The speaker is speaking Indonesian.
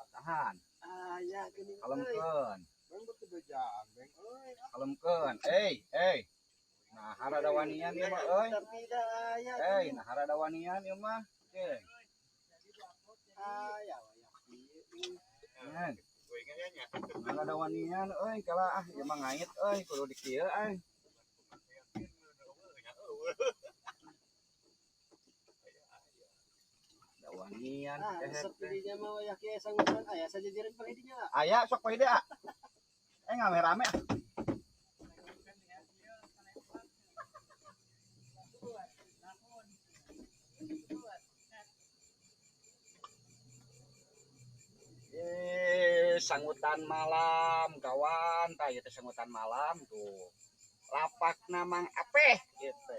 Tahan. Ya gini. Kalemkeun. Bang betul bejang, bang. Kalemkeun. Nah, harada wanian ieu mah euy. Nah harada wanian ieu mah. Nah, harada wanian euy kalah ieu mah ngait euy kudu di kieu euy. Wanian Sepidinya mau ya kieu sangutan aya saja jireun pahidinya. Aya sok poe deh. Ngame-rame ah. Sangutan malam kawan, tah ieu teh sangutan malam tuh. Lapakna Mang Apeh gitu.